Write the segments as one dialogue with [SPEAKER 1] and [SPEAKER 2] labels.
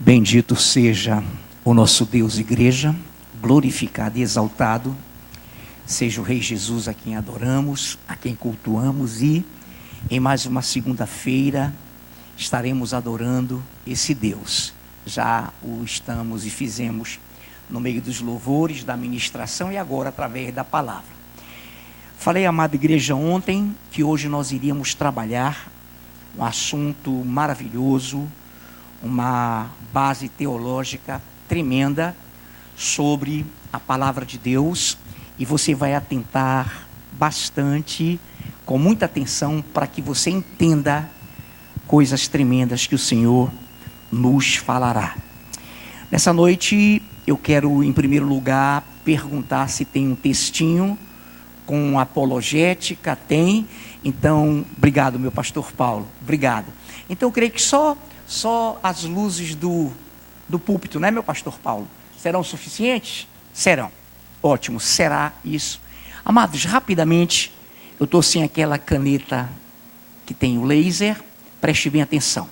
[SPEAKER 1] Bendito seja o nosso Deus, igreja, glorificado e exaltado seja o Rei Jesus, a quem adoramos, a quem cultuamos, e em mais uma segunda-feira estaremos adorando esse Deus. Já o estamos e fizemos no meio dos louvores, da ministração e agora através da palavra. Falei, amada igreja, ontem que hoje nós iríamos trabalhar um assunto maravilhoso, uma base teológica tremenda sobre a palavra de Deus, e você vai atentar bastante, com muita atenção, para que você entenda coisas tremendas que o Senhor nos falará. Nessa noite eu quero, em primeiro lugar, perguntar se tem um textinho com apologética. Tem? Então, obrigado, meu pastor Paulo, obrigado. Então eu creio que só as luzes do púlpito, né, meu pastor Paulo, serão suficientes? Serão. Ótimo, será isso. Amados, rapidamente, eu estou sem aquela caneta que tem o laser, preste bem atenção.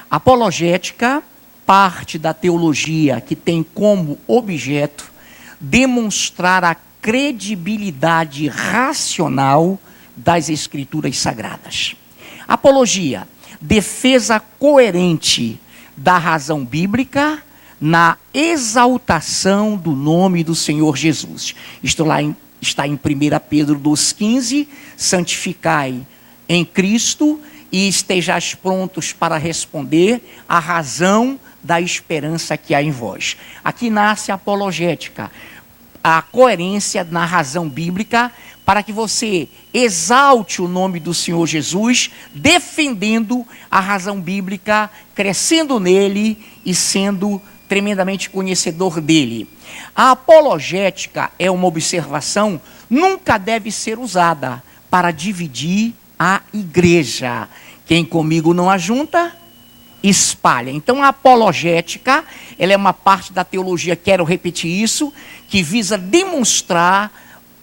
[SPEAKER 1] Apologética, parte da teologia que tem como objeto demonstrar a credibilidade racional das Escrituras Sagradas. Apologia, defesa coerente da razão bíblica na exaltação do nome do Senhor Jesus. Isto lá está em 1 Pedro 2,15, santificai em Cristo e estejais prontos para responder à razão da esperança que há em vós. Aqui nasce a apologética, a coerência na razão bíblica, para que você exalte o nome do Senhor Jesus, defendendo a razão bíblica, crescendo nele e sendo tremendamente conhecedor dele. A apologética é uma observação, nunca deve ser usada para dividir a igreja. Quem comigo não ajunta, espalha. Então a apologética, ela é uma parte da teologia, quero repetir isso, que visa demonstrar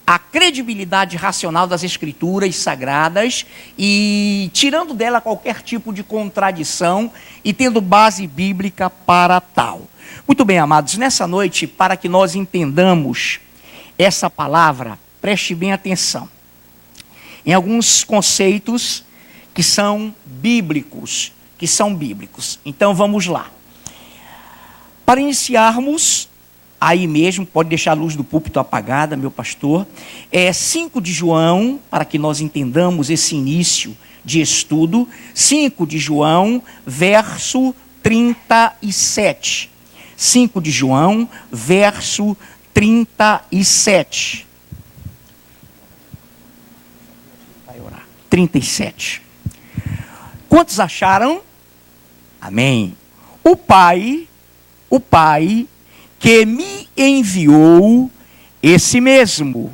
[SPEAKER 1] a credibilidade racional das Escrituras Sagradas e tirando dela qualquer tipo de contradição e tendo base bíblica para tal. Muito bem, amados, nessa noite, para que nós entendamos essa palavra, preste bem atenção em alguns conceitos que são bíblicos, Então vamos lá. Para iniciarmos, aí mesmo, pode deixar a luz do púlpito apagada, meu pastor, 5 de João, para que nós entendamos esse início de estudo, 5 de João, verso 37. 5 de João, verso 37. Vai orar. 37. Quantos acharam? Amém. O Pai que me enviou, esse mesmo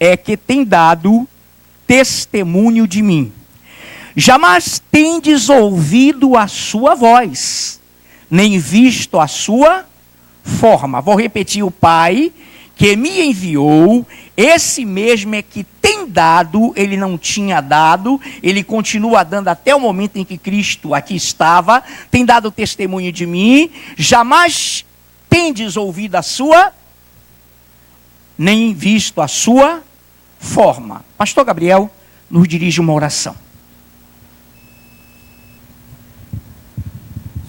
[SPEAKER 1] é que tem dado testemunho de mim. Jamais tendes ouvido a sua voz, nem visto a sua forma. Vou repetir: o Pai que me enviou, esse mesmo é que tem dado, ele não tinha dado, ele continua dando até o momento em que Cristo aqui estava, tem dado testemunho de mim. Jamais tendes ouvido a sua, nem visto a sua forma. Pastor Gabriel nos dirige uma oração.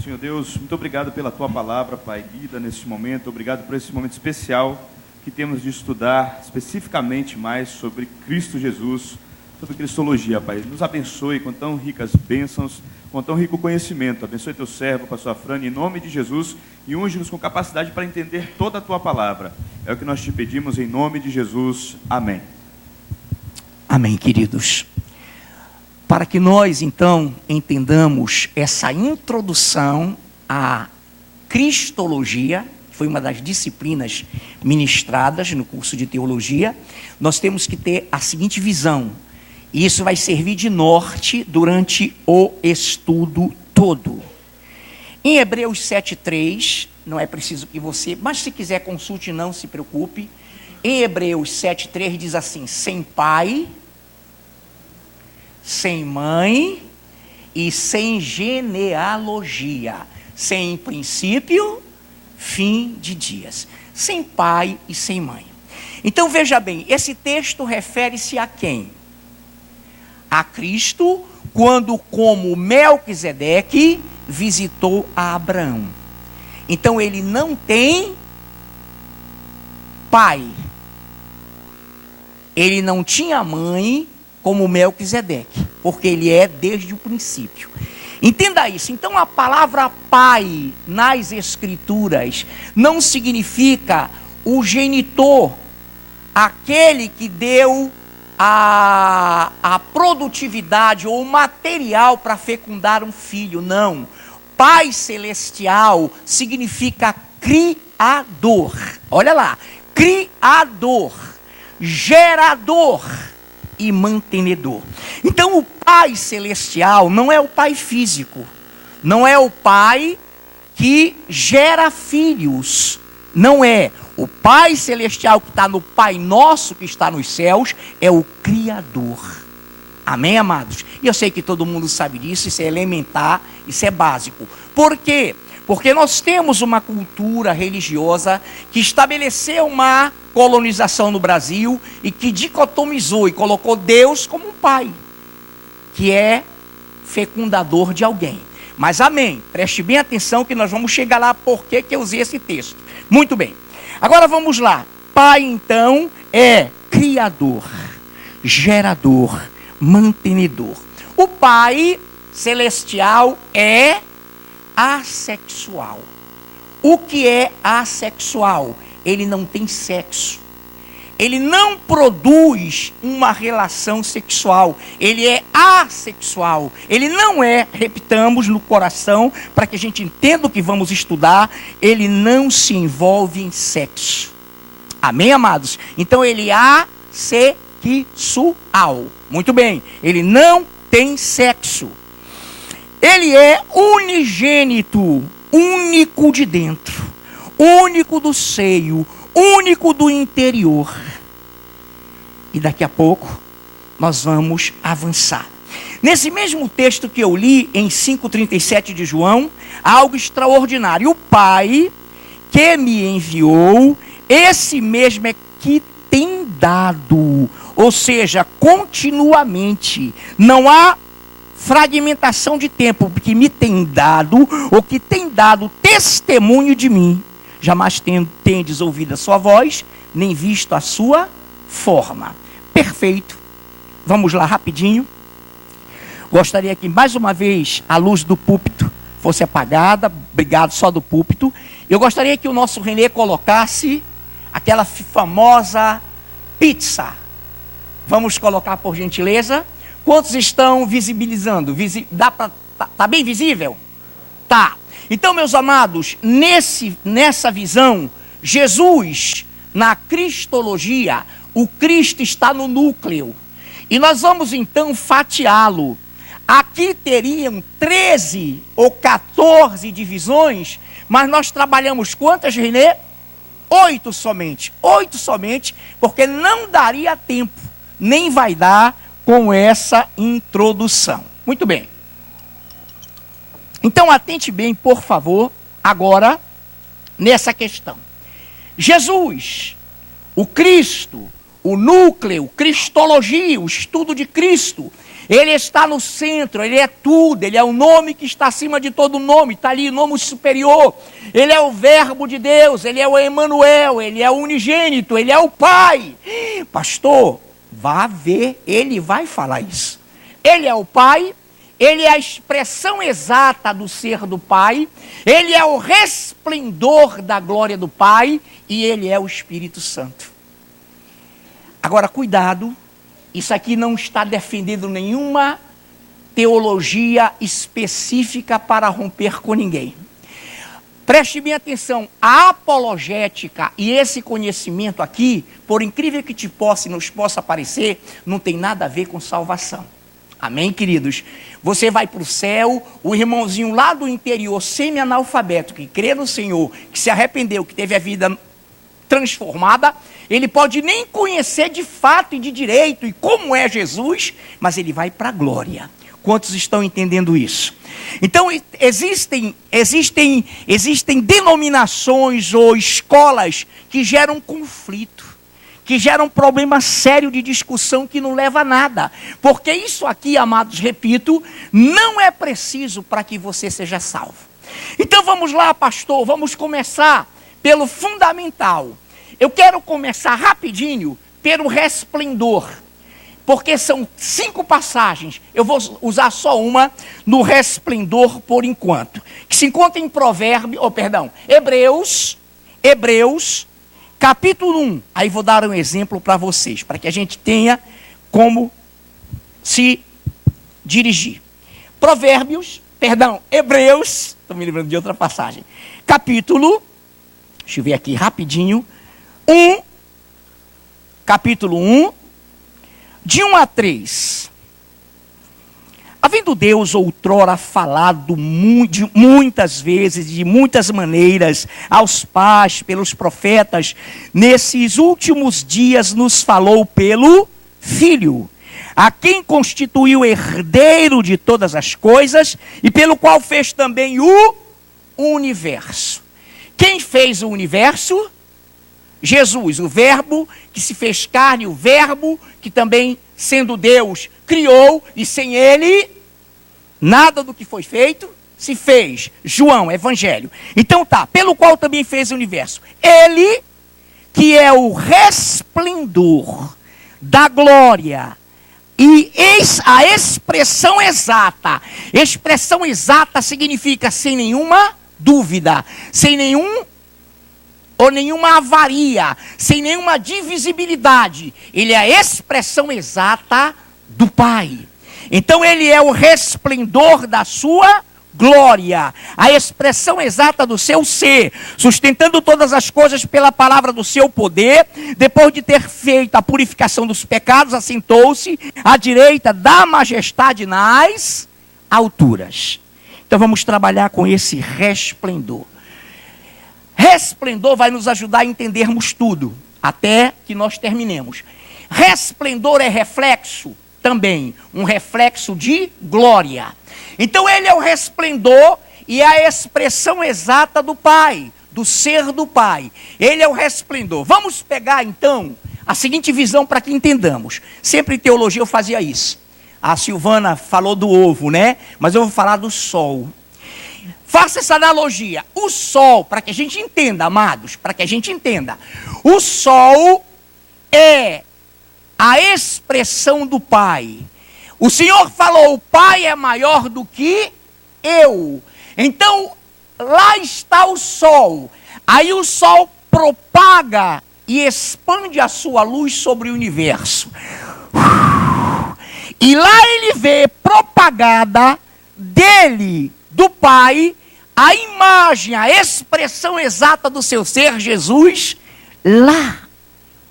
[SPEAKER 2] Senhor Deus, muito obrigado pela Tua palavra, Pai, lida nesse momento. Obrigado por esse momento especial que temos de estudar especificamente mais sobre Cristo Jesus, sobre Cristologia, Pai. Nos abençoe com tão ricas bênçãos, com tão rico conhecimento. Abençoe Teu servo, Pastor Afrânio, em nome de Jesus, e unge-nos com capacidade para entender toda a Tua palavra. É o que nós te pedimos em nome de Jesus. Amém.
[SPEAKER 1] Amém, queridos. Para que nós, então, entendamos essa introdução à Cristologia, que foi uma das disciplinas ministradas no curso de teologia, nós temos que ter a seguinte visão, e isso vai servir de norte durante o estudo todo. Em Hebreus 7,3, não é preciso que você, mas se quiser consulte, não se preocupe. Em Hebreus 7,3 diz assim: sem pai, sem mãe e sem genealogia. sem princípio, fim de dias, sem pai e sem mãe. Então veja bem, esse texto refere-se a quem? A Cristo, quando como Melquisedeque visitou a Abraão. Então ele não tem pai, ele não tinha mãe como Melquisedeque, porque ele é desde o princípio. Entenda isso. Então a palavra pai nas escrituras não significa o genitor, aquele que deu a produtividade ou o material para fecundar um filho. Não. Pai celestial significa criador. Olha lá. Criador, gerador e mantenedor. Então o Pai celestial não é o Pai físico, não é o Pai que gera filhos, não é. O Pai celestial que está no Pai Nosso que está nos céus é o Criador. Amém, amados? E eu sei que todo mundo sabe disso, isso é elementar, isso é básico. Por quê? Porque nós temos uma cultura religiosa que estabeleceu uma colonização no Brasil e que dicotomizou e colocou Deus como um pai, que é fecundador de alguém. Mas amém, preste bem atenção que nós vamos chegar lá porque que eu usei esse texto. Muito bem, agora vamos lá. Pai então é criador, gerador, mantenedor. O Pai celestial é assexual. O que é assexual? Ele não tem sexo. Ele não produz uma relação sexual. Ele é assexual. Ele não é, repitamos no coração, para que a gente entenda o que vamos estudar, ele não se envolve em sexo. Amém, amados? Então ele é assexual. Muito bem. Ele não tem sexo. Ele é unigênito, único de dentro, único do seio, único do interior. E daqui a pouco nós vamos avançar. Nesse mesmo texto que eu li em 5,37 de João, há algo extraordinário. O Pai que me enviou, esse mesmo é que tem dado, ou seja, continuamente, não há fragmentação de tempo, que me tem dado, ou que tem dado testemunho de mim. Jamais tendes ouvido a sua voz, nem visto a sua forma. Perfeito. Vamos lá rapidinho. Gostaria que mais uma vez a luz do púlpito fosse apagada. Obrigado, só do púlpito. Eu gostaria que o nosso Renê colocasse aquela famosa pizza. Vamos colocar, por gentileza. Quantos estão visibilizando? Tá bem visível? Tá. Então, meus amados, nessa visão, Jesus, na cristologia, o Cristo está no núcleo. E nós vamos então fatiá-lo. Aqui teriam 13 ou 14 divisões, mas nós trabalhamos quantas, Renê? 8 somente. 8 somente, porque não daria tempo, nem vai dar com essa introdução. Muito bem. Então atente bem, por favor, agora, nessa questão. Jesus, o Cristo, o núcleo, cristologia, o estudo de Cristo, ele está no centro, ele é tudo, ele é o nome que está acima de todo nome, está ali o nome superior, ele é o verbo de Deus, ele é o Emanuel, ele é o unigênito, ele é o Pai. Pastor, vá ver, ele vai falar isso. Ele é o Pai, ele é a expressão exata do ser do Pai, ele é o resplendor da glória do Pai e ele é o Espírito Santo. Agora, cuidado, isso aqui não está defendendo nenhuma teologia específica para romper com ninguém. Preste bem atenção, a apologética e esse conhecimento aqui, por incrível que nos possa parecer, não tem nada a ver com salvação. Amém, queridos? Você vai para o céu, o irmãozinho lá do interior, semi-analfabeto, que crê no Senhor, que se arrependeu, que teve a vida transformada, ele pode nem conhecer de fato e de direito e como é Jesus, mas ele vai para a glória. Quantos estão entendendo isso? Então, existem denominações ou escolas que geram conflito, que geram problema sério de discussão que não leva a nada. Porque isso aqui, amados, repito, não é preciso para que você seja salvo. Então vamos lá, pastor, vamos começar pelo fundamental. Eu quero começar rapidinho pelo resplendor. Porque são 5 passagens, eu vou usar só uma no resplendor por enquanto. Que se encontra em Hebreus, capítulo 1. Aí vou dar um exemplo para vocês, para que a gente tenha como se dirigir. Hebreus, estou me lembrando de outra passagem. Capítulo, deixa eu ver aqui rapidinho. Capítulo 1. De 1 a 3, havendo Deus outrora falado muitas vezes, de muitas maneiras, aos pais, pelos profetas, nesses últimos dias nos falou pelo Filho, a quem constituiu herdeiro de todas as coisas, e pelo qual fez também o universo. Quem fez o universo? Jesus, o verbo que se fez carne, o verbo que também, sendo Deus, criou, e sem ele, nada do que foi feito se fez. João, Evangelho. Então tá, pelo qual também fez o universo. Ele, que é o resplendor da glória, e eis a expressão exata. Expressão exata significa sem nenhuma dúvida, sem nenhuma avaria, sem nenhuma divisibilidade. Ele é a expressão exata do Pai. Então ele é o resplendor da sua glória, a expressão exata do seu ser, sustentando todas as coisas pela palavra do seu poder. Depois de ter feito a purificação dos pecados, assentou-se à direita da majestade nas alturas. Então vamos trabalhar com esse resplendor. Resplendor vai nos ajudar a entendermos tudo, até que nós terminemos. Resplendor é reflexo também, um reflexo de glória. Então ele é o resplendor e é a expressão exata do Pai, do ser do Pai. Ele é o resplendor. Vamos pegar então a seguinte visão para que entendamos. Sempre em teologia eu fazia isso. A Silvana falou do ovo, né? Mas eu vou falar do sol. Faça essa analogia. O sol, para que a gente entenda, amados, para que a gente entenda. O sol é a expressão do Pai. O Senhor falou, o Pai é maior do que eu. Então, lá está o sol. Aí o sol propaga e expande a sua luz sobre o universo. E lá ele vê propagada dele, do Pai, a imagem, a expressão exata do seu ser, Jesus, lá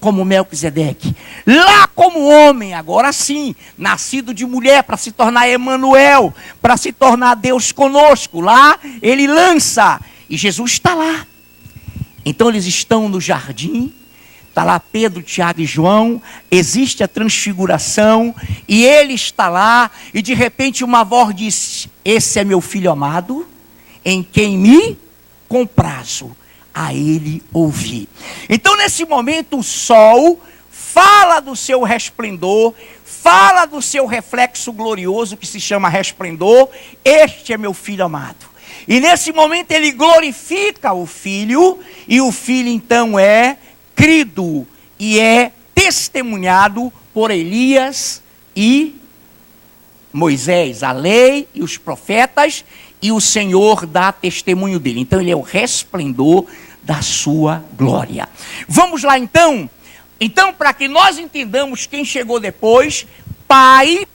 [SPEAKER 1] como Melquisedeque, lá como homem, agora sim, nascido de mulher para se tornar Emanuel, para se tornar Deus conosco. Lá ele lança, e Jesus está lá. Então eles estão no jardim, está lá Pedro, Tiago e João, existe a transfiguração, e ele está lá, e de repente uma voz diz, esse é meu filho amado, em quem me comprazo, a ele ouvi. Então nesse momento o sol fala do seu resplendor, fala do seu reflexo glorioso que se chama resplendor, este é meu filho amado. E nesse momento ele glorifica o filho, e o filho então é crido e é testemunhado por Elias e Moisés, a lei e os profetas, e o Senhor dá testemunho dele. Então ele é o resplendor da sua glória. Vamos lá então? Então, para que nós entendamos quem chegou depois, Pai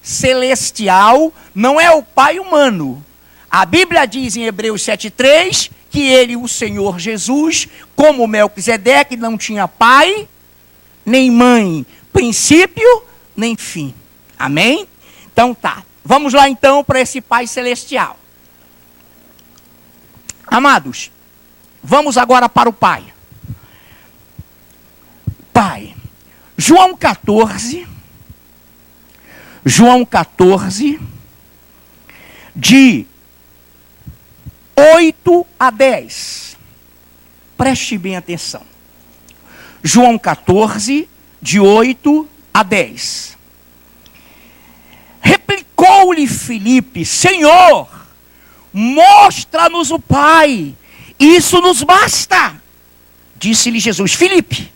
[SPEAKER 1] celestial não é o Pai humano. A Bíblia diz em Hebreus 7,3 que ele, o Senhor Jesus, como Melquisedeque, não tinha pai, nem mãe, princípio, nem fim. Amém? Então tá. Vamos lá então para esse Pai celestial. Amados, vamos agora para o Pai. Pai. João 14, João 14, de 8 a 10. Preste bem atenção. João 14, de 8 a 10. Replicou-lhe Filipe: Senhor, mostra-nos o Pai, isso nos basta. Disse-lhe Jesus: Filipe,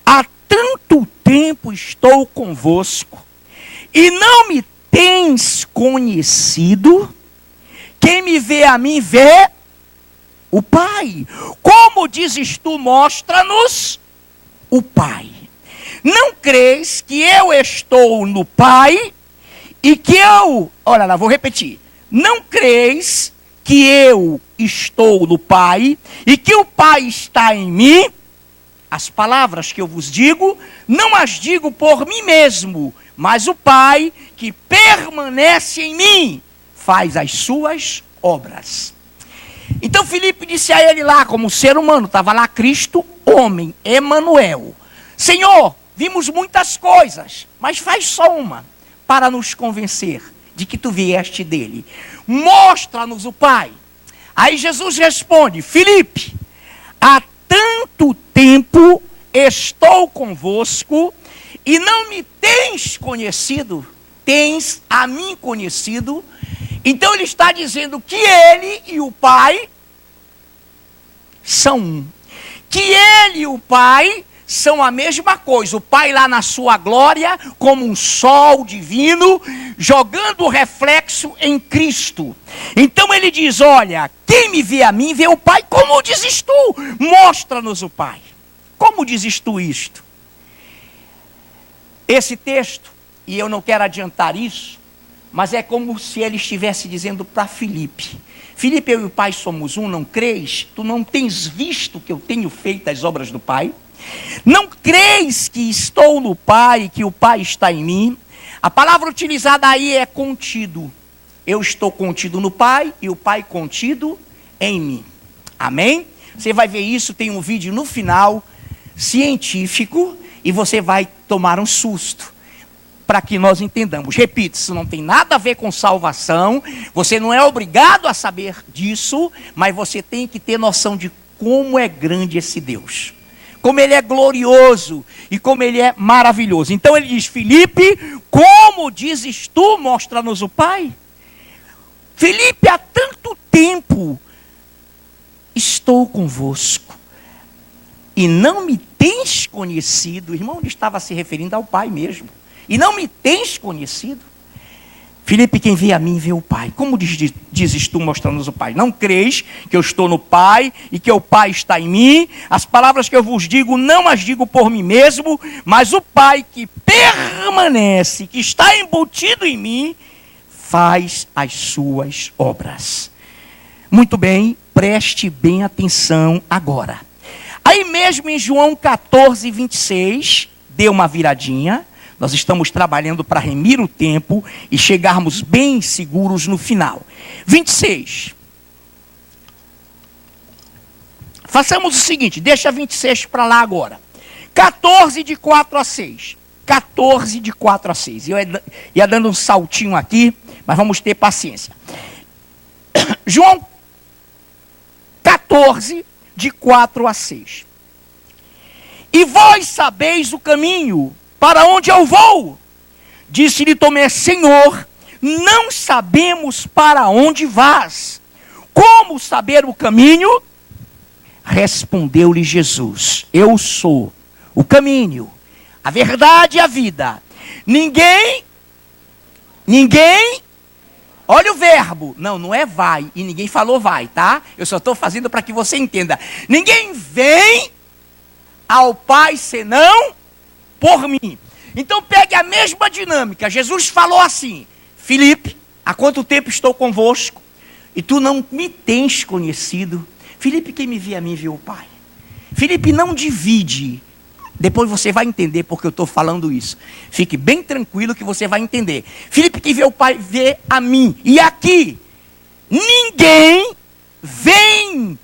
[SPEAKER 1] há tanto tempo estou convosco, e não me tens conhecido? Quem me vê a mim, vê o Pai. Como dizes tu, mostra-nos o Pai? Não crês que eu estou no Pai e que eu... Olha lá, vou repetir. Não crês que eu estou no Pai e que o Pai está em mim? As palavras que eu vos digo, não as digo por mim mesmo, mas o Pai que permanece em mim faz as suas obras. Então Filipe disse a ele lá, como ser humano, estava lá Cristo, homem, Emanuel: Senhor, vimos muitas coisas, mas faz só uma, para nos convencer de que tu vieste dele. Mostra-nos o Pai. Aí Jesus responde: Filipe, há tanto tempo estou convosco e não me tens conhecido, tens a mim conhecido. Então ele está dizendo que ele e o Pai são um. Que ele e o Pai são a mesma coisa. O Pai lá na sua glória, como um sol divino, jogando o reflexo em Cristo. Então ele diz: olha, quem me vê a mim, vê o Pai. Como dizes tu? Mostra-nos o Pai. Como dizes tu isto? Esse texto, e eu não quero adiantar isso, mas é como se ele estivesse dizendo para Filipe: Filipe, eu e o Pai somos um, não crês? Tu não tens visto que eu tenho feito as obras do Pai? Não crês que estou no Pai, que o Pai está em mim? A palavra utilizada aí é contido. Eu estou contido no Pai e o Pai contido em mim. Amém? Você vai ver isso, tem um vídeo no final, científico, e você vai tomar um susto, para que nós entendamos. Repito, isso não tem nada a ver com salvação, você não é obrigado a saber disso, mas você tem que ter noção de como é grande esse Deus, como ele é glorioso e como ele é maravilhoso. Então ele diz: Filipe, como dizes tu, mostra-nos o Pai? Filipe, há tanto tempo estou convosco e não me tens conhecido. O irmão estava se referindo ao Pai mesmo. E não me tens conhecido? Filipe, quem vê a mim, vê o Pai. Como dizes tu, mostrando-nos o Pai? Não crês que eu estou no Pai e que o Pai está em mim? As palavras que eu vos digo, não as digo por mim mesmo, mas o Pai que permanece, que está embutido em mim, faz as suas obras. Muito bem, preste bem atenção agora. Aí mesmo em João 14, 26, deu uma viradinha. Nós estamos trabalhando para remir o tempo e chegarmos bem seguros no final. 26. Façamos o seguinte, deixa 26 para lá agora. 14 de 4 a 6. 14 de 4 a 6. Eu ia dando um saltinho aqui, mas vamos ter paciência. João 14, de 4 a 6. E vós sabeis o caminho para onde eu vou? Disse-lhe Tomé: Senhor, não sabemos para onde vás. Como saber o caminho? Respondeu-lhe Jesus: Eu sou o caminho, a verdade e a vida. Ninguém, olha o verbo, não é vai, e ninguém falou vai, tá? Eu só estou fazendo para que você entenda. Ninguém vem ao Pai senão por mim. Então pegue a mesma dinâmica. Jesus falou assim: Filipe, há quanto tempo estou convosco e tu não me tens conhecido? Filipe, quem me vê a mim, vê o Pai. Filipe, não divide. Depois você vai entender porque eu estou falando isso. Fique bem tranquilo que você vai entender. Filipe, quem vê o Pai, vê a mim. E aqui, ninguém vem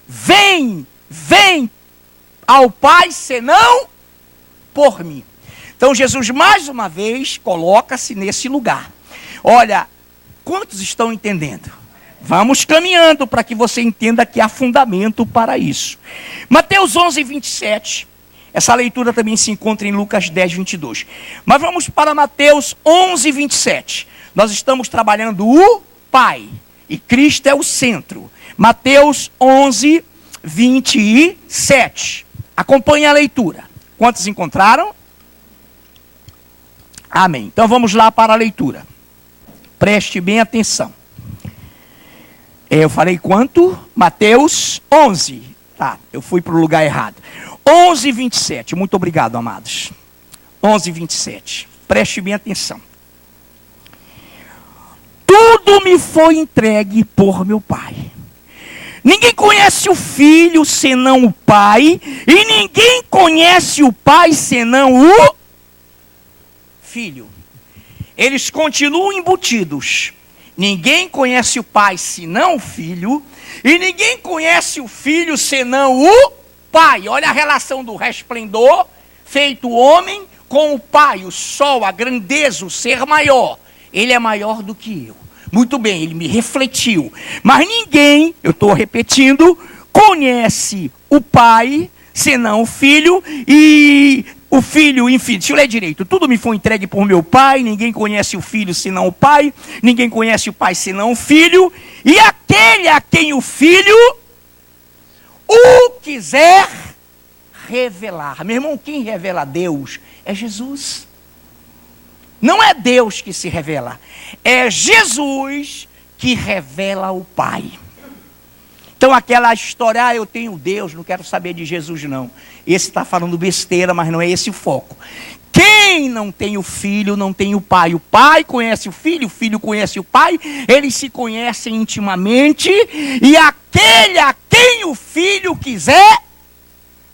[SPEAKER 1] ao Pai senão por mim. Então Jesus mais uma vez coloca-se nesse lugar. Olha, quantos estão entendendo? Vamos caminhando para que você entenda que há fundamento para isso. Mateus 11, 27. Essa leitura também se encontra em Lucas 10, 22. Mas vamos para Mateus 11, 27. Nós estamos trabalhando o Pai. E Cristo é o centro. Mateus 11, 27. Acompanhe a leitura. Quantos encontraram? Amém. Então vamos lá para a leitura. Preste bem atenção. Eu falei quanto? Mateus 11. Tá, eu fui para o lugar errado. 11, 27. Muito obrigado, amados. 11, 27. Preste bem atenção. Tudo me foi entregue por meu Pai. Ninguém conhece o Filho senão o Pai, e ninguém conhece o Pai senão o Filho. Eles continuam embutidos. Ninguém conhece o Pai senão o Filho, e ninguém conhece o Filho senão o Pai. Olha a relação do resplendor feito homem com o Pai, o sol, a grandeza, o ser maior. Ele é maior do que eu. Muito bem, ele me refletiu. Mas ninguém, eu estou repetindo, conhece o Pai senão o Filho, e o Filho, enfim, deixa eu ler direito. Tudo me foi entregue por meu Pai, ninguém conhece o Filho senão o Pai, ninguém conhece o Pai senão o Filho, e aquele a quem o Filho o quiser revelar. Meu irmão, quem revela a Deus é Jesus. Não é Deus que se revela, é Jesus que revela o Pai. Então aquela história, eu tenho Deus, não quero saber de Jesus não. Esse está falando besteira, mas não é esse o foco. Quem não tem o Filho, não tem o Pai. O Pai conhece o Filho conhece o Pai, eles se conhecem intimamente, e aquele a quem o Filho quiser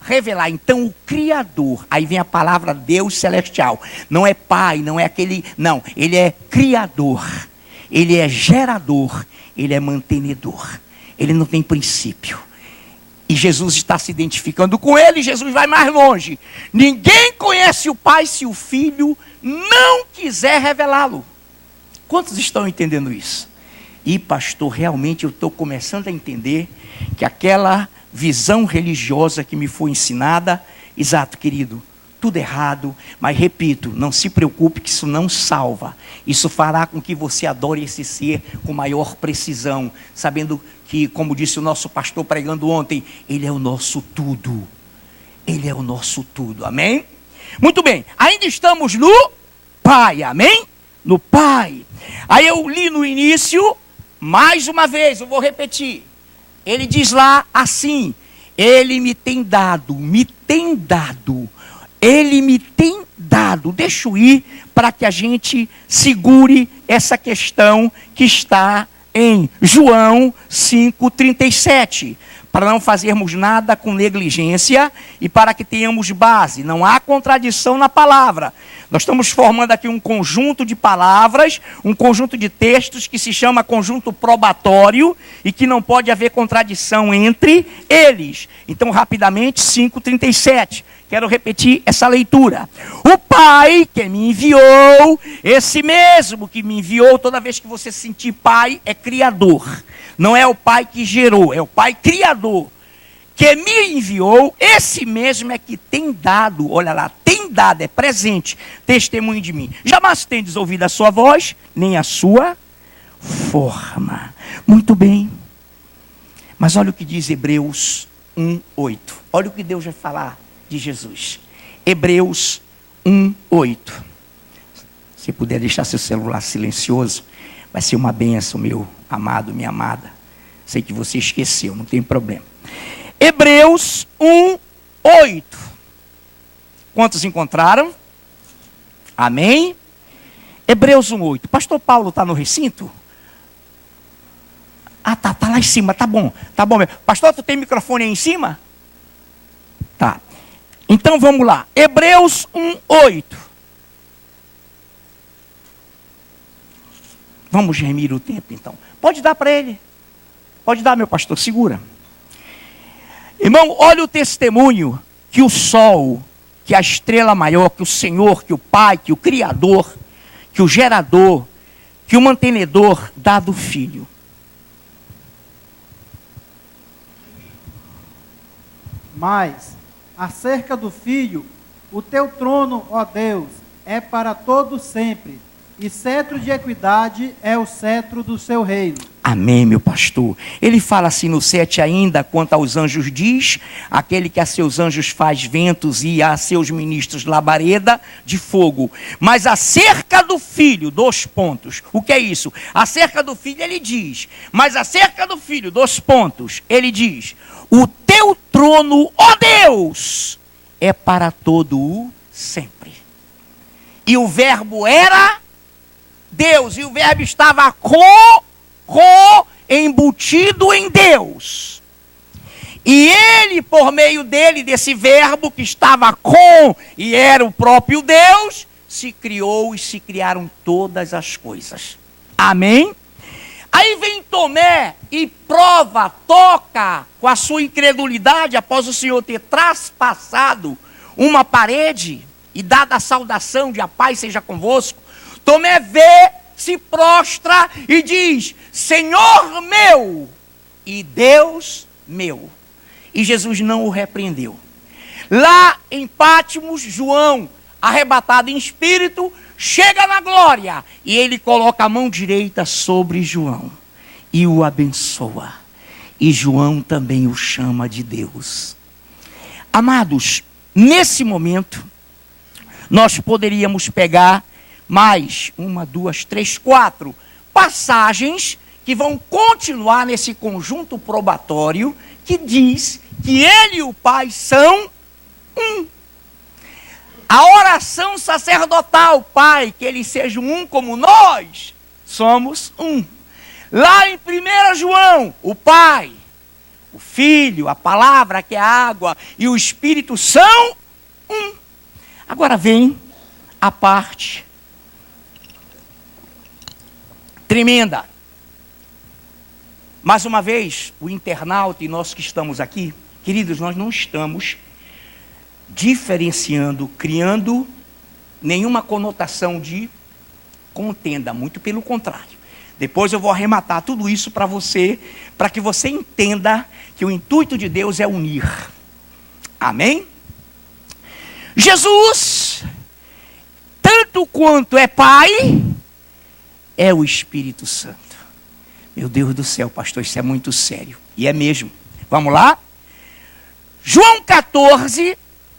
[SPEAKER 1] revelar. Então o Criador, aí vem a palavra Deus celestial, não é Pai, não é aquele, não, ele é Criador, ele é gerador, ele é mantenedor, ele não tem princípio. E Jesus está se identificando com ele. Jesus vai mais longe. Ninguém conhece o Pai se o Filho não quiser revelá-lo. Quantos estão entendendo isso? E pastor, realmente eu estou começando a entender que aquela visão religiosa que me foi ensinada, exato, querido, tudo errado, mas repito, não se preocupe que isso não salva. Isso fará com que você adore esse ser com maior precisão, sabendo que, como disse o nosso pastor pregando ontem, ele é o nosso tudo. Ele é o nosso tudo, amém? Muito bem, ainda estamos no Pai, amém? No Pai. Aí eu li no início, mais uma vez, eu vou repetir. Ele diz lá assim: ele me tem dado, ele me tem dado. Deixa eu ir para que a gente segure essa questão que está em João 5,37. Para não fazermos nada com negligência e para que tenhamos base. Não há contradição na palavra. Nós estamos formando aqui um conjunto de palavras, um conjunto de textos que se chama conjunto probatório e que não pode haver contradição entre eles. Então, rapidamente, 5,37. Quero repetir essa leitura. O Pai que me enviou, esse mesmo que me enviou, toda vez que você sentir Pai, é Criador. Não é o Pai que gerou, é o Pai Criador. Que me enviou, esse mesmo é que tem dado, olha lá, tem dado, é presente, testemunho de mim. Jamais tendes ouvido a sua voz, nem a sua forma. Muito bem. Mas olha o que diz Hebreus 1:8. Olha o que Deus vai falar de Jesus. Hebreus 1:8. Se puder deixar seu celular silencioso, vai ser uma bênção, meu amado, minha amada. Sei que você esqueceu, não tem problema. Hebreus 1:8. Quantos encontraram? Amém? Hebreus 1:8. Pastor Paulo está no recinto? Ah, tá lá em cima, tá bom. Pastor, tu tem microfone aí em cima? Tá. Então vamos lá. Hebreus 1:8. Vamos gemir o tempo então. Pode dar para ele. Pode dar, meu pastor, segura. Irmão, olha o testemunho que o sol que a estrela maior, que o Senhor, que o Pai, que o Criador, que o gerador, que o mantenedor dá do Filho.
[SPEAKER 3] Mas, acerca do Filho, o teu trono, ó Deus, é para todo sempre, e cetro de equidade é o cetro do seu reino.
[SPEAKER 1] Amém, meu pastor. Ele fala assim no 7 ainda, quanto aos anjos diz, aquele que a seus anjos faz ventos e a seus ministros labareda de fogo. Mas acerca do Filho, 2 pontos. O que é isso? Acerca do Filho ele diz, mas acerca do Filho, 2 pontos, ele diz, o teu trono, ó Deus, é para todo o sempre. E o verbo era Deus, e o verbo estava embutido em Deus. E ele, por meio dele, desse verbo que estava com e era o próprio Deus, se criou e se criaram todas as coisas. Amém? Aí vem Tomé e prova, toca com a sua incredulidade, após o Senhor ter traspassado uma parede e dada a saudação de a paz seja convosco. Tomé vê, se prostra e diz, Senhor meu e Deus meu. E Jesus não o repreendeu. Lá em Pátimos, João, arrebatado em espírito, chega na glória e ele coloca a mão direita sobre João e o abençoa. E João também o chama de Deus. Amados, nesse momento, nós poderíamos pegar mais 1, 2, 3, 4 passagens que vão continuar nesse conjunto probatório que diz que ele e o Pai são um. A oração sacerdotal, Pai, que eles sejam um como nós somos um. Lá em 1 João, o Pai, o Filho, a palavra que é a água e o Espírito são um. Agora vem a parte tremenda. Mais uma vez, o internauta e nós que estamos aqui, queridos, nós não estamos diferenciando, criando nenhuma conotação de contenda, muito pelo contrário. Depois eu vou arrematar tudo isso para você, para que você entenda que o intuito de Deus é unir. Amém? Jesus, tanto quanto é Pai, é o Espírito Santo. Meu Deus do céu, pastor, isso é muito sério. E é mesmo. Vamos lá? João 14,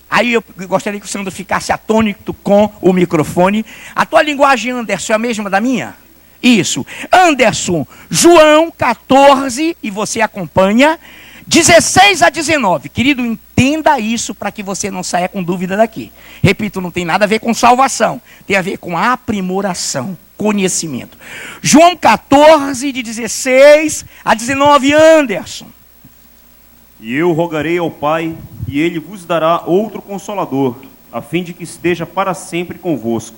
[SPEAKER 1] aí eu gostaria que o Sandro ficasse atônito com o microfone. A tua linguagem, Anderson, é a mesma da minha? Isso. Anderson, João 14, e você acompanha, 16 a 19. Querido, entenda isso para que você não saia com dúvida daqui. Repito, não tem nada a ver com salvação. Tem a ver com aprimoração, conhecimento. João 14, de 16 a 19, Anderson.
[SPEAKER 4] E eu rogarei ao Pai, e Ele vos dará outro Consolador, a fim de que esteja para sempre convosco,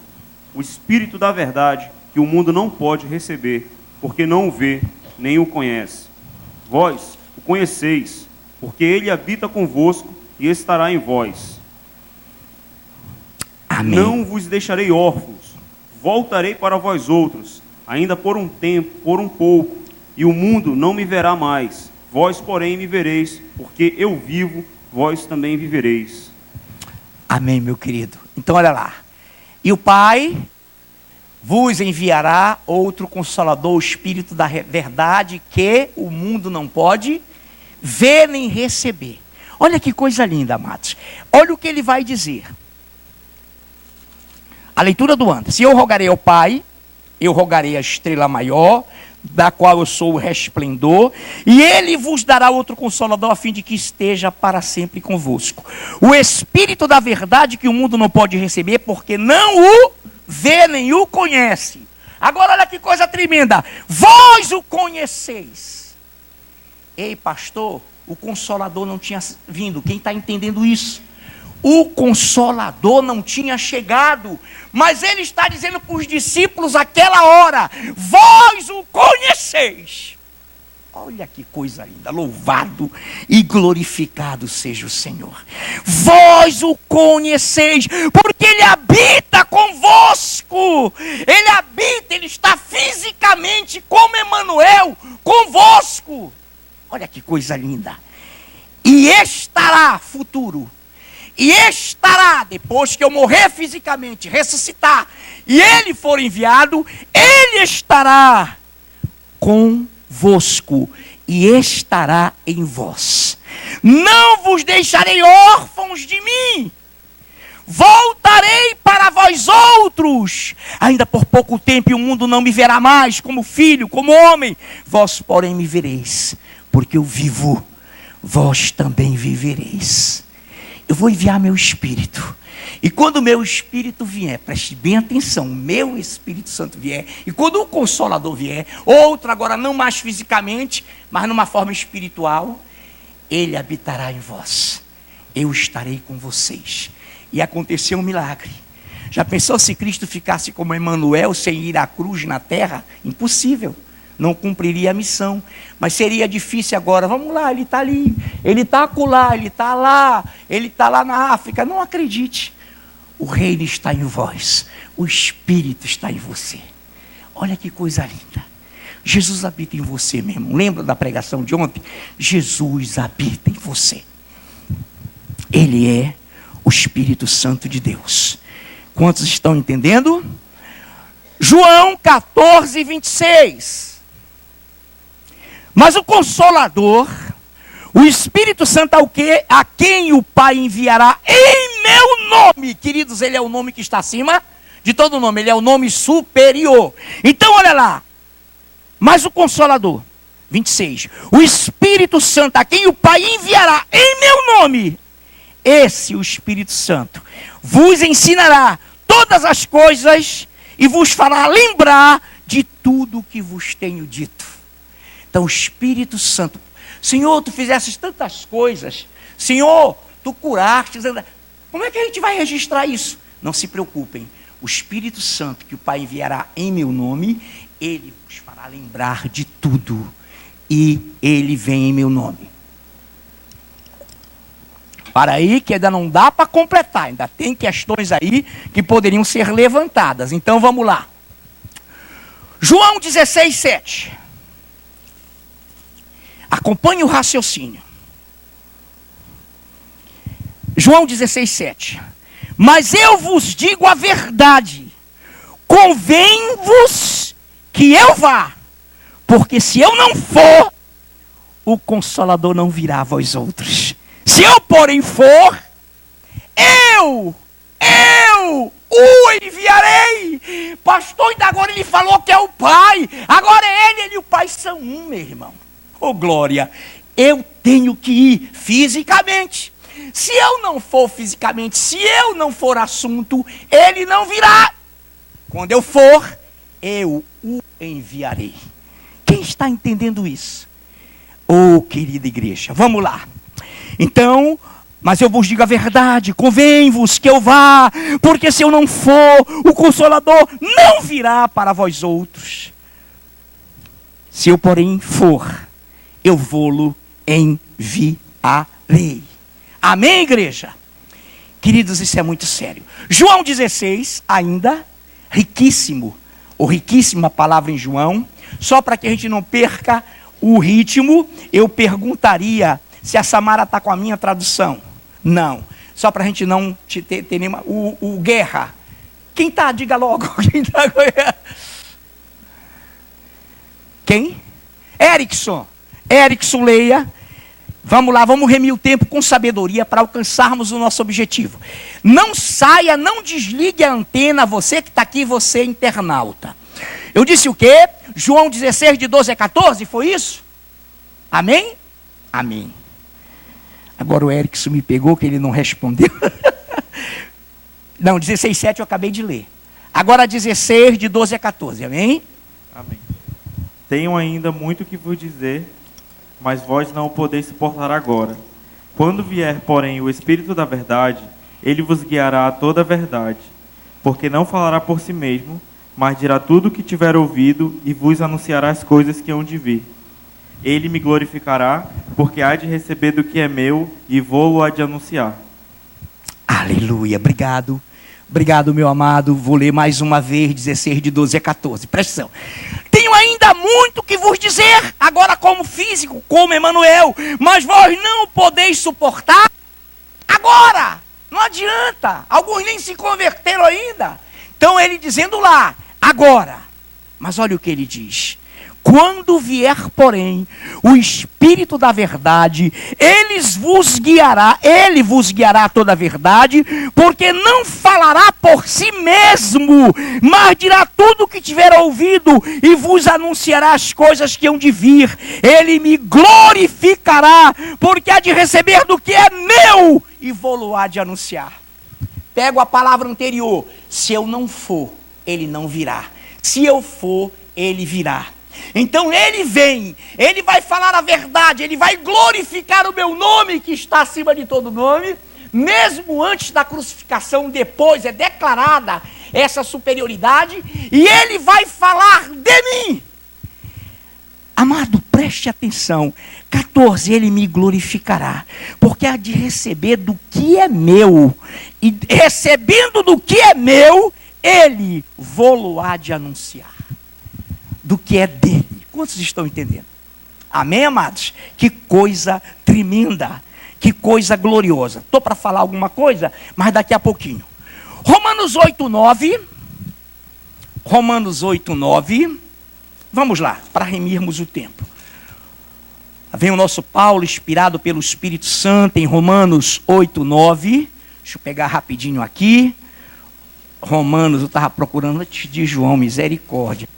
[SPEAKER 4] o Espírito da verdade, que o mundo não pode receber, porque não o vê, nem o conhece. Vós o conheceis, porque Ele habita convosco e estará em vós.
[SPEAKER 1] Amém.
[SPEAKER 4] Não vos deixarei órfãos, voltarei para vós outros, ainda por um tempo, por um pouco, e o mundo não me verá mais. Vós, porém, me vereis, porque eu vivo, vós também vivereis.
[SPEAKER 1] Amém, meu querido. Então, olha lá. E o Pai vos enviará outro Consolador, o Espírito da verdade, que o mundo não pode ver nem receber. Olha que coisa linda, amados. Olha o que ele vai dizer. A leitura do Anderson. Eu rogarei ao Pai, eu rogarei a estrela maior, da qual eu sou o resplendor, e ele vos dará outro Consolador, a fim de que esteja para sempre convosco. O Espírito da verdade, que o mundo não pode receber, porque não o vê nem o conhece. Agora olha que coisa tremenda. Vós o conheceis. Ei, pastor, o Consolador não tinha vindo. Quem está entendendo isso? O Consolador não tinha chegado, mas ele está dizendo para os discípulos aquela hora: vós o conheceis. Olha que coisa linda, louvado e glorificado seja o Senhor. Vós o conheceis, porque Ele habita convosco. Ele habita, Ele está fisicamente como Emanuel, convosco. Olha que coisa linda. E estará, futuro, e estará, depois que eu morrer fisicamente, ressuscitar, e Ele for enviado, Ele estará convosco e estará em vós. Não vos deixarei órfãos de mim. Voltarei para vós outros. Ainda por pouco tempo e o mundo não me verá mais como filho, como homem. Vós, porém, me vereis, porque eu vivo, vós também vivereis. Eu vou enviar meu Espírito. E quando o meu Espírito vier, preste bem atenção, meu Espírito Santo vier, e quando o Consolador vier, outro agora não mais fisicamente, mas numa forma espiritual, Ele habitará em vós. Eu estarei com vocês. E aconteceu um milagre. Já pensou se Cristo ficasse como Emanuel, sem ir à cruz na terra? Impossível. Não cumpriria a missão. Mas seria difícil agora. Vamos lá, Ele está ali, Ele está acolá, Ele está lá, Ele está lá na África. Não acredite. O reino está em vós. O Espírito está em você. Olha que coisa linda. Jesus habita em você mesmo. Lembra da pregação de ontem? Jesus habita em você. Ele é o Espírito Santo de Deus. Quantos estão entendendo? João 14, 26. Mas o Consolador, o Espírito Santo é o quê? A quem o Pai enviará em meu nome. Queridos, Ele é o nome que está acima de todo nome. Ele é o nome superior. Então, olha lá. Mas o Consolador, 26. O Espírito Santo, a quem o Pai enviará em meu nome. Esse, o Espírito Santo, vos ensinará todas as coisas e vos fará lembrar de tudo o que vos tenho dito. Então, o Espírito Santo, Senhor, tu fizeste tantas coisas, Senhor, tu curaste, como é que a gente vai registrar isso? Não se preocupem, o Espírito Santo que o Pai enviará em meu nome, Ele vos fará lembrar de tudo, e Ele vem em meu nome. Para aí que ainda não dá para completar, ainda tem questões aí que poderiam ser levantadas, então vamos lá. João 16, 7. Acompanhe o raciocínio. João 16, 7. Mas eu vos digo a verdade, convém-vos que eu vá, porque se eu não for, o Consolador não virá a vós outros. Se eu, porém, for, eu o enviarei. Pastor, ainda agora ele falou que é o Pai. Agora ele e o Pai são um, meu irmão. Oh, glória. Eu tenho que ir fisicamente. Se eu não for fisicamente, se eu não for assunto, ele não virá. Quando eu for, eu o enviarei. Quem está entendendo isso? Oh, querida igreja, vamos lá. Então, mas eu vos digo a verdade, convém-vos que eu vá, porque se eu não for, o Consolador não virá para vós outros. Se eu, porém, for, eu vou-lo enviarei. Amém, igreja? Queridos, isso é muito sério. João 16, ainda, riquíssimo, ou riquíssima palavra em João, só para que a gente não perca o ritmo, eu perguntaria se a Samara está com a minha tradução. Não, só para a gente não ter nenhuma... O Guerra, quem está? Diga logo. Quem está? Quem? Erickson, leia. Vamos lá, vamos remir o tempo com sabedoria para alcançarmos o nosso objetivo. Não saia, não desligue a antena, você que está aqui, você internauta. Eu disse o quê? João 16, de 12 a 14, foi isso? Amém? Amém. Agora o Erickson me pegou, que ele não respondeu. Não, 16, 7 eu acabei de ler. Agora 16, de 12 a 14, amém?
[SPEAKER 5] Amém. Tenho ainda muito que vos dizer, mas vós não o podeis suportar agora. Quando vier, porém, o Espírito da verdade, ele vos guiará a toda a verdade, porque não falará por si mesmo, mas dirá tudo o que tiver ouvido e vos anunciará as coisas que hão de vir. ele me glorificará, porque há de receber do que é meu e vou-lo há de anunciar.
[SPEAKER 1] Aleluia, obrigado. Obrigado, meu amado. Vou ler mais uma vez, 16 de 12 a 14. Presta atenção. Tenho ainda muito que vos dizer, agora como físico, como Emanuel, mas vós não podeis suportar agora. Não adianta. Alguns nem se converteram ainda. Então ele dizendo lá, agora. Mas olha o que ele diz. Quando vier, porém, o Espírito da verdade, ele vos guiará a toda a verdade, porque não falará por si mesmo, mas dirá tudo o que tiver ouvido e vos anunciará as coisas que hão de vir. Ele me glorificará, porque há de receber do que é meu e vou-lo há de anunciar. Pego a palavra anterior, se eu não for, ele não virá. Se eu for, ele virá. Então ele vem, ele vai falar a verdade, ele vai glorificar o meu nome que está acima de todo nome, mesmo antes da crucificação, depois é declarada essa superioridade, e ele vai falar de mim. Amado, preste atenção, 14, ele me glorificará, porque há de receber do que é meu, e recebendo do que é meu, ele vou-lo há de anunciar. Do que é dele. Quantos estão entendendo? Amém, amados? Que coisa tremenda, que coisa gloriosa. Estou para falar alguma coisa, mas daqui a pouquinho. Romanos 8:9. Romanos 8:9. Vamos lá, para remirmos o tempo. Vem o nosso Paulo, inspirado pelo Espírito Santo, em Romanos 8:9. Deixa eu pegar rapidinho aqui. Romanos, eu estava procurando antes de João, misericórdia.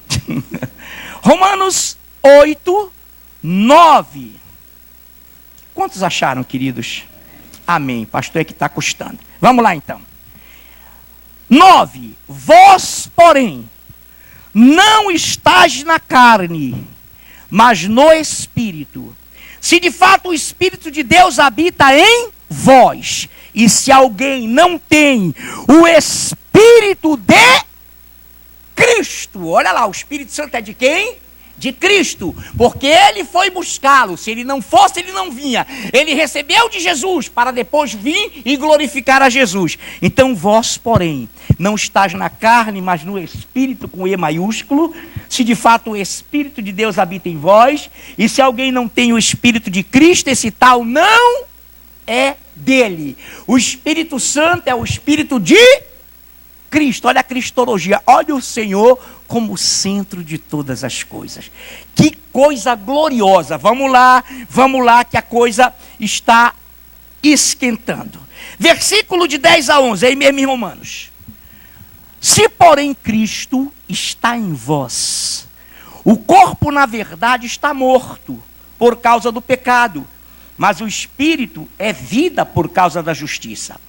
[SPEAKER 1] Romanos 8:9. Quantos acharam, queridos? Amém. Pastor é que está custando. Vamos lá então. 9. Vós, porém, não estáis na carne, mas no Espírito. Se de fato o Espírito de Deus habita em vós, e se alguém não tem o Espírito de Cristo, olha lá, o Espírito Santo é de quem? De Cristo, porque ele foi buscá-lo. Se ele não fosse, ele não vinha. Ele recebeu de Jesus para depois vir e glorificar a Jesus. Então vós, porém, não estáis na carne, mas no Espírito, com E maiúsculo. Se de fato o Espírito de Deus habita em vós, e se alguém não tem o Espírito de Cristo, esse tal não é dele. O Espírito Santo é o Espírito de Cristo. Olha a cristologia, olha o Senhor como centro de todas as coisas. Que coisa gloriosa. Vamos lá, que a coisa está esquentando. Versículo de 10 a 11, aí mesmo em Romanos. Se porém Cristo está em vós, o corpo na verdade está morto por causa do pecado, mas o Espírito é vida por causa da justiça.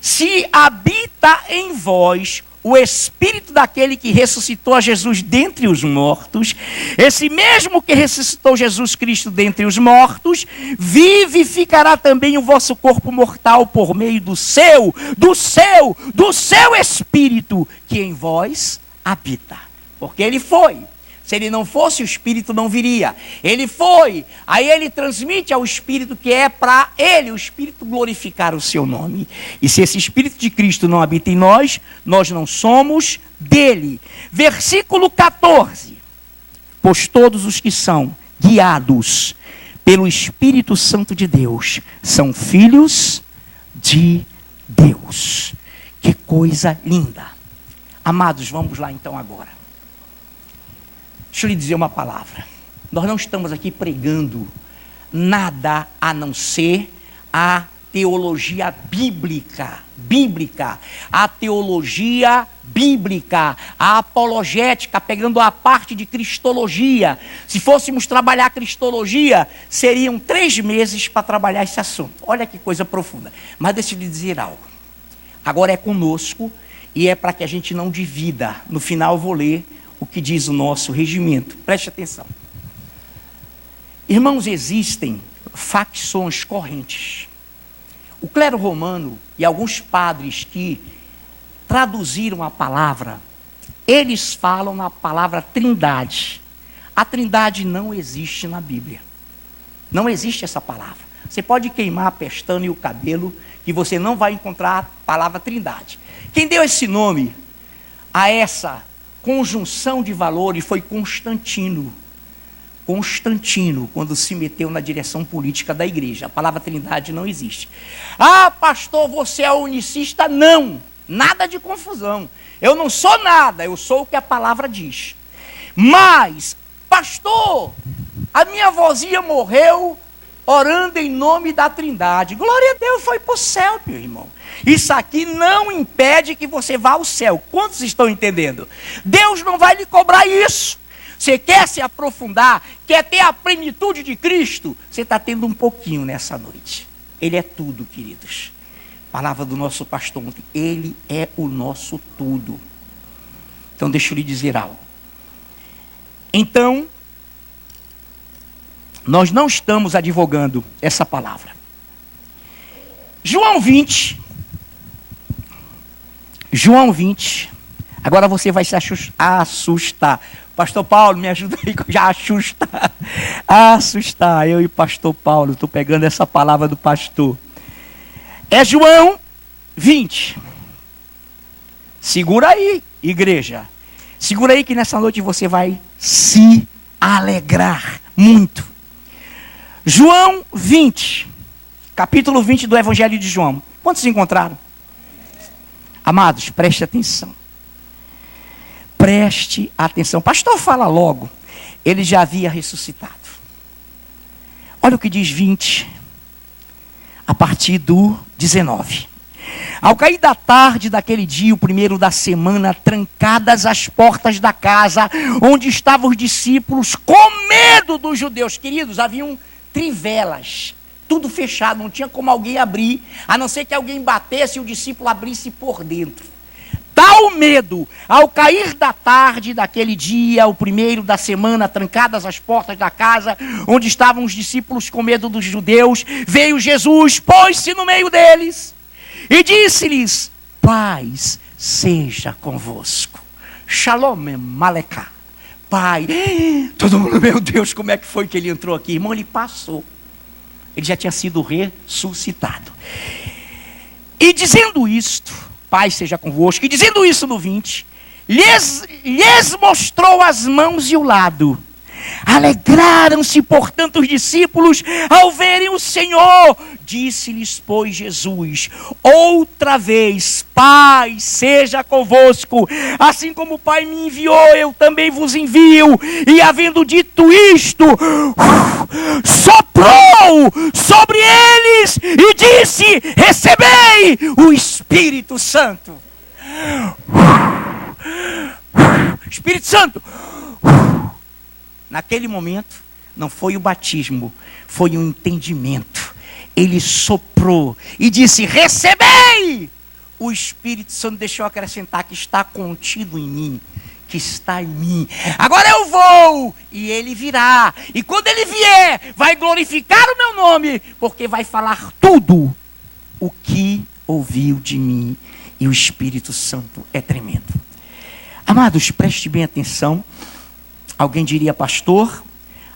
[SPEAKER 1] Se habita em vós o Espírito daquele que ressuscitou a Jesus dentre os mortos, esse mesmo que ressuscitou Jesus Cristo dentre os mortos, vivificará também o vosso corpo mortal por meio do seu Espírito que em vós habita. Porque ele foi. Se ele não fosse, o Espírito não viria. Ele foi. Aí ele transmite ao Espírito que é para ele, o Espírito, glorificar o seu nome. E se esse Espírito de Cristo não habita em nós, nós não somos dele. Versículo 14. Pois todos os que são guiados pelo Espírito Santo de Deus são filhos de Deus. Que coisa linda. Amados, vamos lá então agora. Deixa eu lhe dizer uma palavra. Nós não estamos aqui pregando nada a não ser a teologia bíblica. A teologia bíblica, a apologética, pegando a parte de cristologia. Se fôssemos trabalhar cristologia, seriam 3 meses para trabalhar esse assunto. Olha que coisa profunda. Mas deixa eu lhe dizer algo. Agora é conosco e é para que a gente não divida. No final eu vou ler o que diz o nosso regimento. Preste atenção. Irmãos, existem facções correntes. O clero romano e alguns padres que traduziram a palavra, eles falam na palavra trindade. A trindade não existe na Bíblia. Não existe essa palavra. Você pode queimar a pestana e o cabelo, que você não vai encontrar a palavra trindade. Quem deu esse nome a essa conjunção de valores foi Constantino. Constantino, quando se meteu na direção política da igreja. A palavra trindade não existe. Ah, pastor, você é unicista? Não, nada de confusão. Eu não sou nada, eu sou o que a palavra diz. Mas, pastor, a minha vozinha morreu orando em nome da trindade. Glória a Deus, foi para o céu, meu irmão. Isso aqui não impede que você vá ao céu. Quantos estão entendendo? Deus não vai lhe cobrar isso. Você quer se aprofundar, quer ter a plenitude de Cristo, você está tendo um pouquinho nessa noite. Ele é tudo, queridos. Palavra do nosso pastor ontem, Ele é o nosso tudo. Então deixa eu lhe dizer algo. Então, nós não estamos advogando essa palavra. João 20, agora você vai se assustar. Pastor Paulo, me ajuda aí, já assustar. Eu e pastor Paulo, estou pegando essa palavra do pastor. É João 20. Segura aí, igreja. Segura aí que nessa noite você vai se alegrar muito. João 20, capítulo 20 do Evangelho de João. Quantos se encontraram? Amados, preste atenção. Preste atenção. Pastor, fala logo. Ele já havia ressuscitado. Olha o que diz 20, a partir do 19. Ao cair da tarde daquele dia, o primeiro da semana, trancadas as portas da casa, onde estavam os discípulos, com medo dos judeus. Queridos, haviam trivelas, tudo fechado, não tinha como alguém abrir, a não ser que alguém batesse e o discípulo abrisse por dentro. Tal medo, ao cair da tarde daquele dia, o primeiro da semana, trancadas as portas da casa, onde estavam os discípulos com medo dos judeus, veio Jesus, pôs-se no meio deles, e disse-lhes: paz seja convosco. Shalom Maleká. Pai, todo mundo, meu Deus, como é que foi que ele entrou aqui? Irmão, ele passou. Ele já tinha sido ressuscitado. E dizendo isto, paz seja convosco, e dizendo isso no 20, lhes mostrou as mãos e o lado. Alegraram-se, portanto, os discípulos ao verem o Senhor. Disse-lhes, pois, Jesus, outra vez: paz seja convosco. Assim como o Pai me enviou, eu também vos envio. E havendo dito isto, soprou sobre eles e disse: recebei o Espírito Santo. Espírito Santo. Naquele momento, não foi o batismo, foi o entendimento. Ele soprou e disse: recebei! O Espírito Santo, deixou acrescentar, que está contido em mim, que está em mim. Agora eu vou, e ele virá. E quando ele vier, vai glorificar o meu nome, porque vai falar tudo o que ouviu de mim. E o Espírito Santo é tremendo. Amados, preste bem atenção. Alguém diria: pastor,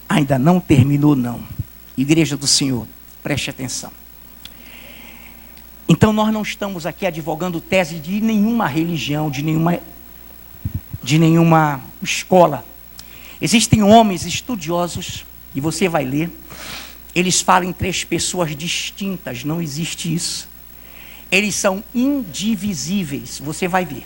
[SPEAKER 1] ainda não terminou não. Igreja do Senhor, preste atenção. Então nós não estamos aqui advogando tese de nenhuma religião, de nenhuma escola. Existem homens estudiosos, e você vai ler, eles falam em 3 pessoas distintas, não existe isso. Eles são indivisíveis, você vai ver.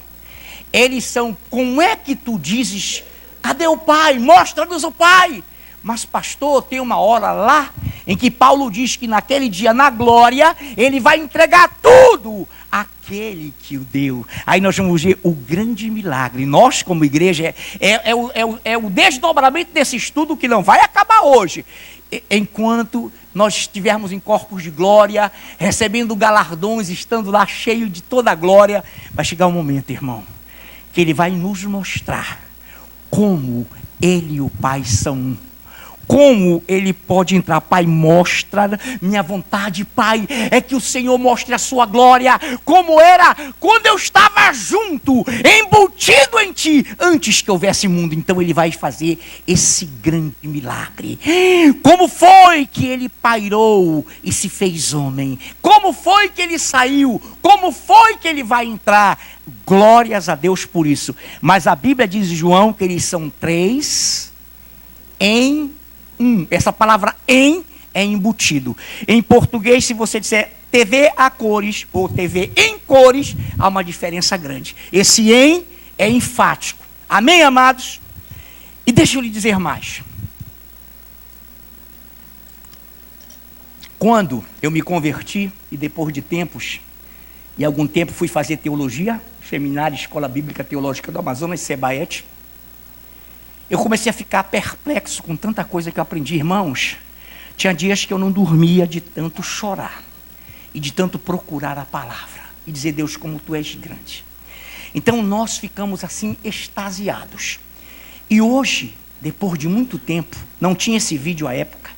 [SPEAKER 1] Eles são, como é que tu dizes: cadê o Pai? Mostra-nos o Pai. Mas pastor, tem uma hora lá em que Paulo diz que naquele dia, na glória, ele vai entregar tudo àquele que o deu. Aí nós vamos ver o grande milagre. Nós, como igreja, é o desdobramento desse estudo que não vai acabar hoje. Enquanto nós estivermos em corpos de glória, recebendo galardões, estando lá cheio de toda a glória, vai chegar um momento, irmão, que ele vai nos mostrar como ele e o Pai são um. como ele pode entrar? Pai, mostra. Minha vontade, Pai, é que o Senhor mostre a sua glória, como era quando eu estava junto, embutido em ti, antes que houvesse mundo. Então ele vai fazer esse grande milagre. Como foi que ele pairou e se fez homem? Como foi que ele saiu? Como foi que ele vai entrar? Glórias a Deus por isso. Mas a Bíblia diz em João que eles são 3 em 1. Essa palavra em é embutido. Em português, se você disser TV a cores ou TV em cores, há uma diferença grande. Esse em é enfático. Amém, amados? E deixa eu lhe dizer mais. Quando eu me converti, e depois de tempos, e algum tempo fui fazer teologia, seminário, Escola Bíblica Teológica do Amazonas, Sebaete, eu comecei a ficar perplexo com tanta coisa que eu aprendi. Irmãos, tinha dias que eu não dormia de tanto chorar, e de tanto procurar a palavra, e dizer, Deus, como Tu és grande. Então nós ficamos assim extasiados. E hoje, depois de muito tempo, não tinha esse vídeo à época,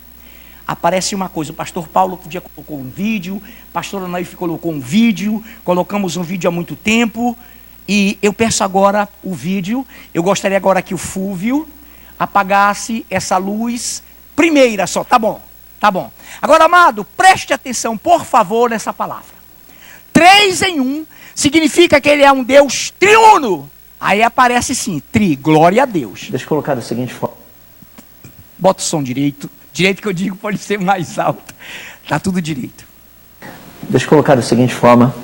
[SPEAKER 1] aparece uma coisa, o pastor Paulo outro dia colocou um vídeo, o pastor Anaif colocou um vídeo, colocamos um vídeo há muito tempo, e eu peço agora o vídeo. Eu gostaria agora que o Fúvio apagasse essa luz primeira só, tá bom, tá bom. Agora, amado, preste atenção, por favor, nessa palavra. 3 em 1 significa que ele é um Deus triuno. Aí aparece sim, glória a Deus.
[SPEAKER 6] Deixa eu colocar da seguinte forma.
[SPEAKER 1] Bota o som direito. Direito que eu digo pode ser mais alto. Tá tudo direito.
[SPEAKER 6] Deixa eu colocar da seguinte forma,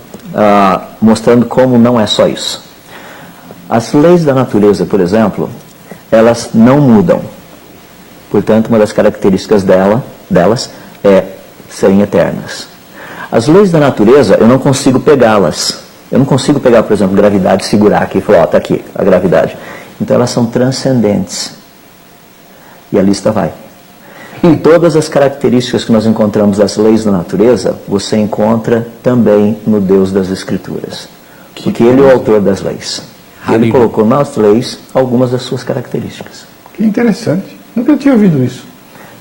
[SPEAKER 6] mostrando como não é só isso. As leis da natureza, por exemplo, elas não mudam. Portanto, uma das características delas é serem eternas. As leis da natureza, eu não consigo pegá-las. Eu não consigo pegar, por exemplo, gravidade, segurar aqui e falar, está aqui a gravidade. Então elas são transcendentes. E a lista vai. E todas as características que nós encontramos das leis da natureza, você encontra também no Deus das Escrituras. Porque Ele é o autor das leis. Ele colocou nas leis algumas das suas características.
[SPEAKER 7] Que interessante. Nunca tinha ouvido isso.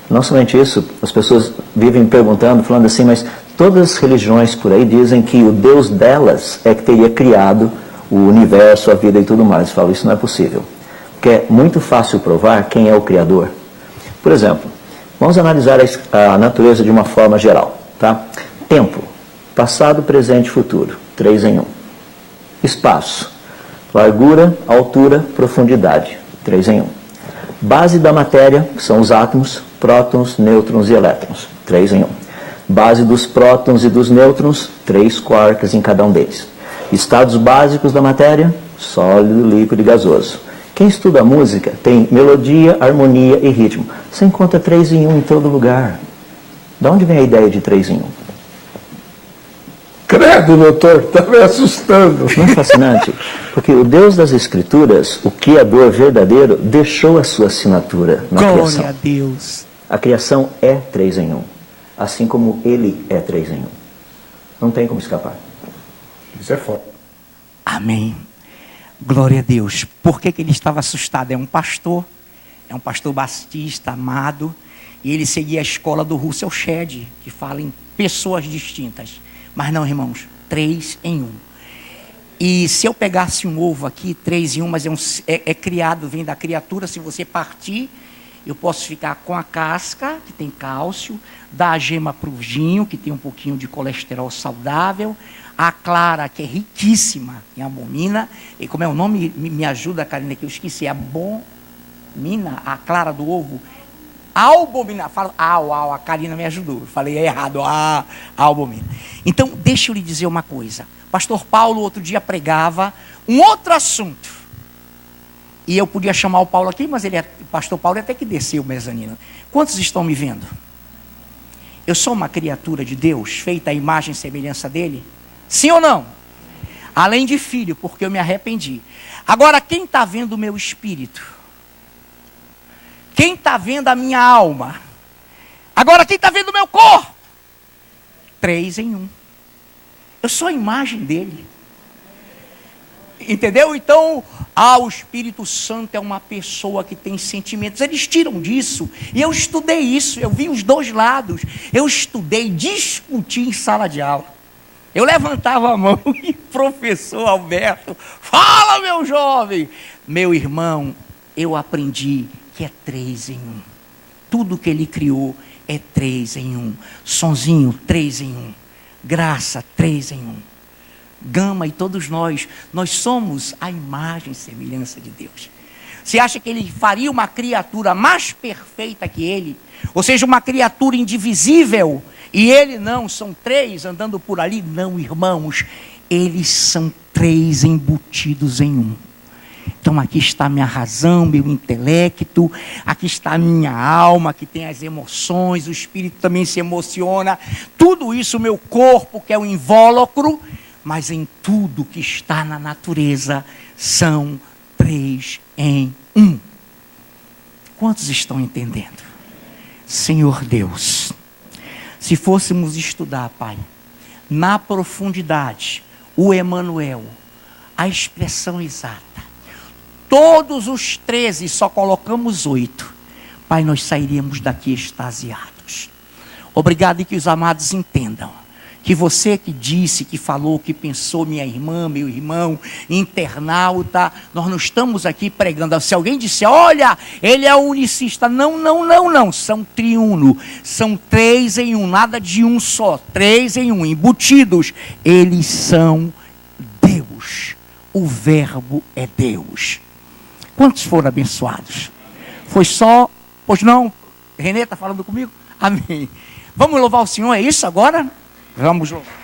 [SPEAKER 6] Não somente isso, as pessoas vivem perguntando, falando assim, mas todas as religiões por aí dizem que o Deus delas é que teria criado o universo, a vida e tudo mais. Eu falo, isso não é possível. Porque é muito fácil provar quem é o Criador. Por exemplo, vamos analisar a natureza de uma forma geral. Tá? Tempo, passado, presente e futuro, 3 em 1. Espaço, largura, altura, profundidade, 3 em 1. Base da matéria, que são os átomos, prótons, nêutrons e elétrons, 3 em 1. Base dos prótons e dos nêutrons, 3 quarks em cada um deles. Estados básicos da matéria, sólido, líquido e gasoso. Quem estuda música tem melodia, harmonia e ritmo. Você encontra 3 em 1 em todo lugar. De onde vem a ideia de 3 em 1?
[SPEAKER 7] Credo, doutor, está me assustando.
[SPEAKER 6] Não é fascinante? Porque o Deus das Escrituras, o Criador verdadeiro, deixou a sua assinatura na criação.
[SPEAKER 1] Glória a Deus.
[SPEAKER 6] A criação é 3 em 1. Assim como Ele é 3 em 1. Não tem como escapar.
[SPEAKER 7] Isso é forte.
[SPEAKER 1] Amém. Glória a Deus. Por que ele estava assustado? É um pastor batista, amado, e ele seguia a escola do Russell Shedd, que fala em pessoas distintas. Mas não, irmãos, 3 em 1. E se eu pegasse um ovo aqui, 3 em 1, mas é criado, vem da criatura, se você partir, eu posso ficar com a casca, que tem cálcio, dar a gema para o vinho, que tem um pouquinho de colesterol saudável, a clara, que é riquíssima em albumina, e como é o nome, me ajuda, Karina, que eu esqueci, albumina, a clara do ovo, albumina, fala, a Karina me ajudou, eu falei errado, albumina. Então, deixa eu lhe dizer uma coisa, pastor Paulo outro dia pregava um outro assunto, e eu podia chamar o Paulo aqui, mas o pastor Paulo até que desceu o mezanino. Quantos estão me vendo? Eu sou uma criatura de Deus, feita à imagem e semelhança dele? Sim ou não? Além de filho, porque eu me arrependi. Agora, quem está vendo o meu espírito? Quem está vendo a minha alma? Agora, quem está vendo o meu corpo? 3 em 1. Eu sou a imagem dele. Entendeu? Então, o Espírito Santo é uma pessoa que tem sentimentos. Eles tiram disso. E eu estudei isso, eu vi os dois lados. Eu estudei, discuti em sala de aula. Eu levantava a mão e professor Alberto, fala, meu jovem. Meu irmão, eu aprendi que é 3 em 1. Tudo que ele criou é 3 em 1. Sonzinho, 3 em 1. Graça, 3 em 1. Gama e todos nós somos a imagem e semelhança de Deus. Você acha que ele faria uma criatura mais perfeita que ele? Ou seja, uma criatura indivisível? E ele não, são 3 andando por ali? Não, irmãos, eles são 3 embutidos em 1. Então aqui está minha razão, meu intelecto, aqui está a minha alma, que tem as emoções, o espírito também se emociona, tudo isso, meu corpo, que é o invólucro, mas em tudo que está na natureza, são 3 em 1. Quantos estão entendendo? Senhor Deus, se fôssemos estudar, Pai, na profundidade, o Emanuel, a expressão exata, todos os 13, só colocamos 8. Pai, nós sairíamos daqui extasiados. Obrigado, e que os amados entendam que você que disse, que falou, que pensou, minha irmã, meu irmão, internauta, nós não estamos aqui pregando. Se alguém disse, olha, ele é unicista, não, são triuno, são 3 em 1, nada de um só, 3 em 1, embutidos, eles são Deus, o verbo é Deus. Quantos foram abençoados? Foi só, pois não, Renê está falando comigo? Amém. Vamos louvar o Senhor, é isso agora? Vamos louvar.